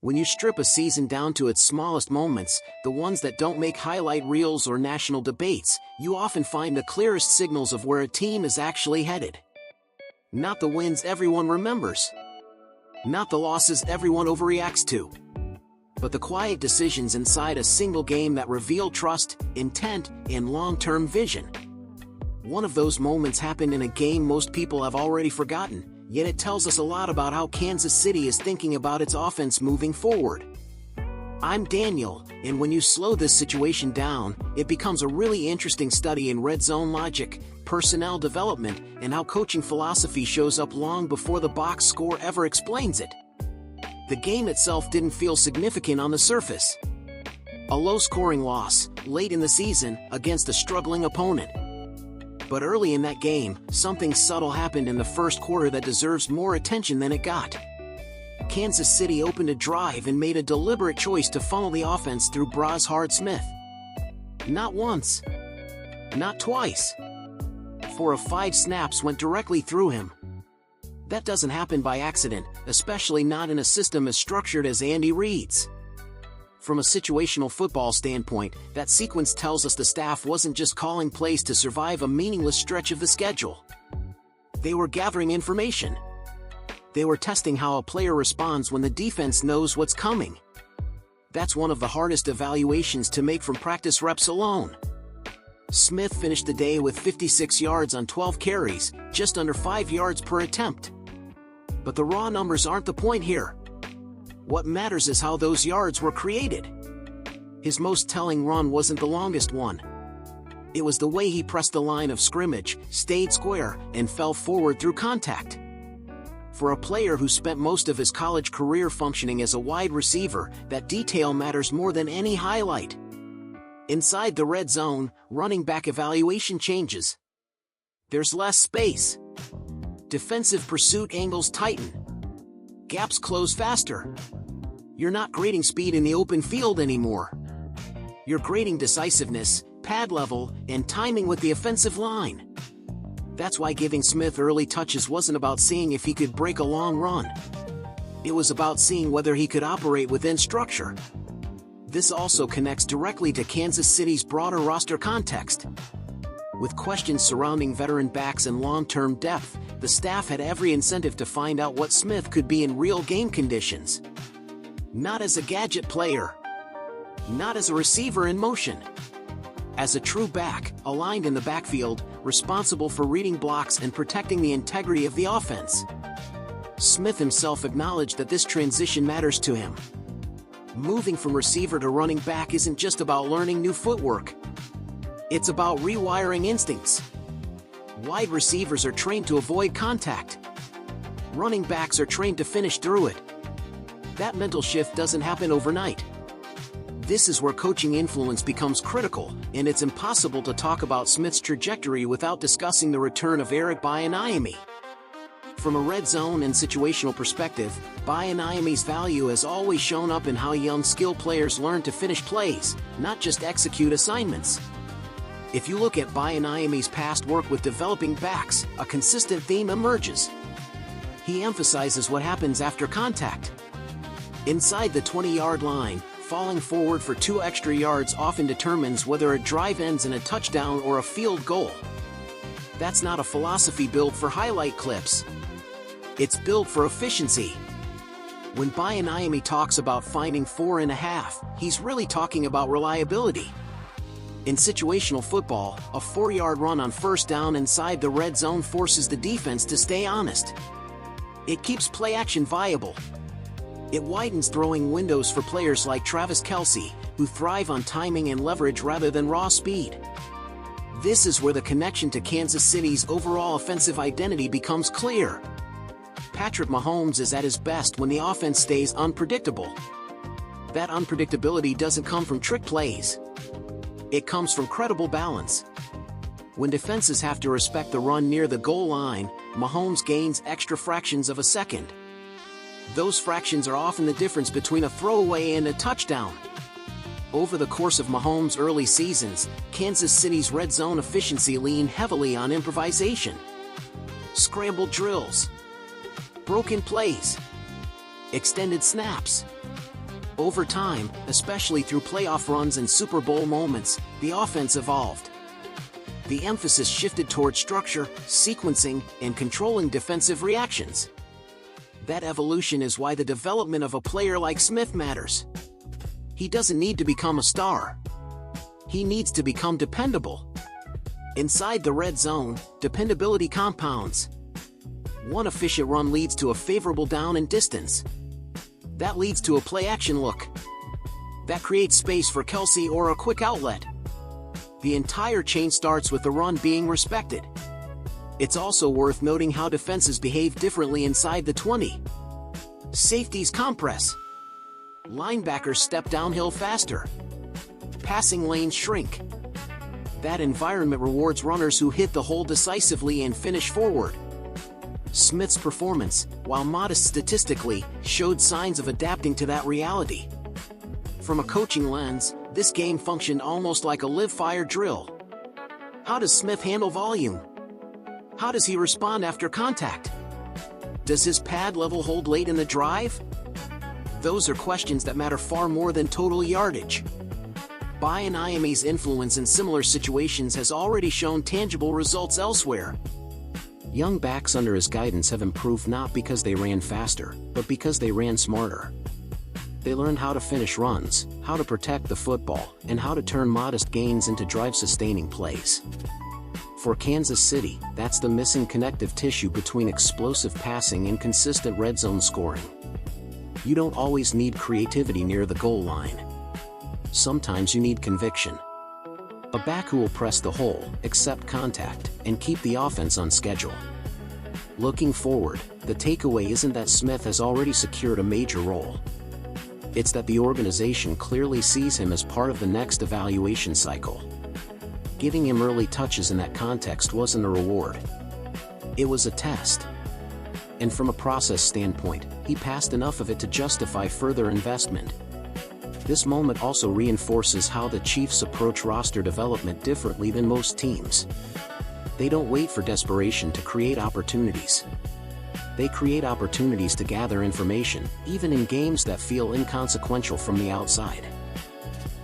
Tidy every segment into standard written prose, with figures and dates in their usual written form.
When you strip a season down to its smallest moments, the ones that don't make highlight reels or national debates, you often find the clearest signals of where a team is actually headed. Not the wins everyone remembers. Not the losses everyone overreacts to. But the quiet decisions inside a single game that reveal trust, intent, and long-term vision. One of those moments happened in a game most people have already forgotten, yet it tells us a lot about how Kansas City is thinking about its offense moving forward. I'm Daniel, and when you slow this situation down, it becomes a really interesting study in red zone logic, personnel development, and how coaching philosophy shows up long before the box score ever explains it. The game itself didn't feel significant on the surface. A low-scoring loss, late in the season, against a struggling opponent. But early in that game, something subtle happened in the first quarter that deserves more attention than it got. Kansas City opened a drive and made a deliberate choice to funnel the offense through Brashard Smith. Not once. Not twice. 4 of 5 snaps went directly through him. That doesn't happen by accident, especially not in a system as structured as Andy Reid's. From a situational football standpoint, that sequence tells us the staff wasn't just calling plays to survive a meaningless stretch of the schedule. They were gathering information. They were testing how a player responds when the defense knows what's coming. That's one of the hardest evaluations to make from practice reps alone. Smith finished the day with 56 yards on 12 carries, just under 5 yards per attempt. But the raw numbers aren't the point here. What matters is how those yards were created. His most telling run wasn't the longest one. It was the way he pressed the line of scrimmage, stayed square, and fell forward through contact. For a player who spent most of his college career functioning as a wide receiver, that detail matters more than any highlight. Inside the red zone, running back evaluation changes. There's less space. Defensive pursuit angles tighten. Gaps close faster. You're not grading speed in the open field anymore. You're grading decisiveness, pad level, and timing with the offensive line. That's why giving Smith early touches wasn't about seeing if he could break a long run. It was about seeing whether he could operate within structure. This also connects directly to Kansas City's broader roster context. With questions surrounding veteran backs and long-term depth, the staff had every incentive to find out what Smith could be in real game conditions. Not as a gadget player. Not as a receiver in motion. As a true back, aligned in the backfield, responsible for reading blocks and protecting the integrity of the offense. Smith himself acknowledged that this transition matters to him. Moving from receiver to running back isn't just about learning new footwork. It's about rewiring instincts. Wide receivers are trained to avoid contact. Running backs are trained to finish through it. That mental shift doesn't happen overnight. This is where coaching influence becomes critical, and it's impossible to talk about Smith's trajectory without discussing the return of Eric Bieniemy. From a red zone and situational perspective, Bieniemy's value has always shown up in how young skill players learn to finish plays, not just execute assignments. If you look at Bieniemy's past work with developing backs, a consistent theme emerges. He emphasizes what happens after contact. Inside the 20-yard line, falling forward for 2 extra yards often determines whether a drive ends in a touchdown or a field goal. That's not a philosophy built for highlight clips. It's built for efficiency. When Bieniemy talks about finding 4.5, he's really talking about reliability. In situational football, a 4-yard run on first down inside the red zone forces the defense to stay honest. It keeps play action viable. It widens throwing windows for players like Travis Kelce, who thrive on timing and leverage rather than raw speed. This is where the connection to Kansas City's overall offensive identity becomes clear. Patrick Mahomes is at his best when the offense stays unpredictable. That unpredictability doesn't come from trick plays. It comes from credible balance. When defenses have to respect the run near the goal line, Mahomes gains extra fractions of a second. Those fractions are often the difference between a throwaway and a touchdown. Over the course of Mahomes' early seasons, Kansas City's red zone efficiency leaned heavily on improvisation. Scrambled drills. Broken plays. Extended snaps. Over time, especially through playoff runs and Super Bowl moments, the offense evolved. The emphasis shifted toward structure, sequencing, and controlling defensive reactions. That evolution is why the development of a player like Smith matters. He doesn't need to become a star. He needs to become dependable. Inside the red zone, dependability compounds. One efficient run leads to a favorable down and distance. That leads to a play-action look. That creates space for Kelce or a quick outlet. The entire chain starts with the run being respected. It's also worth noting how defenses behave differently inside the 20. Safeties compress. Linebackers step downhill faster. Passing lanes shrink. That environment rewards runners who hit the hole decisively and finish forward. Smith's performance, while modest statistically, showed signs of adapting to that reality. From a coaching lens, this game functioned almost like a live-fire drill. How does Smith handle volume? How does he respond after contact? Does his pad level hold late in the drive? Those are questions that matter far more than total yardage. Bieniemy's influence in similar situations has already shown tangible results elsewhere. Young backs under his guidance have improved not because they ran faster, but because they ran smarter. They learned how to finish runs, how to protect the football, and how to turn modest gains into drive-sustaining plays. For Kansas City, that's the missing connective tissue between explosive passing and consistent red zone scoring. You don't always need creativity near the goal line. Sometimes you need conviction. A back who will press the hole, accept contact, and keep the offense on schedule. Looking forward, the takeaway isn't that Smith has already secured a major role. It's that the organization clearly sees him as part of the next evaluation cycle. Giving him early touches in that context wasn't a reward. It was a test. And from a process standpoint, he passed enough of it to justify further investment. This moment also reinforces how the Chiefs approach roster development differently than most teams. They don't wait for desperation to create opportunities. They create opportunities to gather information, even in games that feel inconsequential from the outside.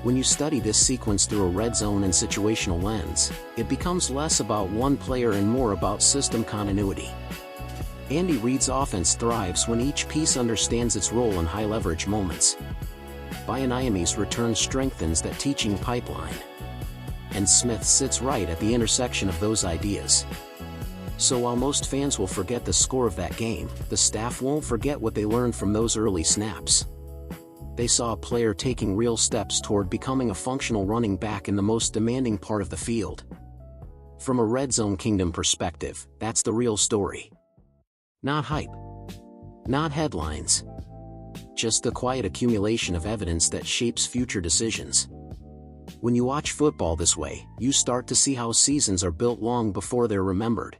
When you study this sequence through a red zone and situational lens, it becomes less about one player and more about system continuity. Andy Reid's offense thrives when each piece understands its role in high-leverage moments. Bieniemy's return strengthens that teaching pipeline. And Smith sits right at the intersection of those ideas. So while most fans will forget the score of that game, the staff won't forget what they learned from those early snaps. They saw a player taking real steps toward becoming a functional running back in the most demanding part of the field. From a red zone kingdom perspective, that's the real story. Not hype. Not headlines. Just the quiet accumulation of evidence that shapes future decisions. When you watch football this way, you start to see how seasons are built long before they're remembered.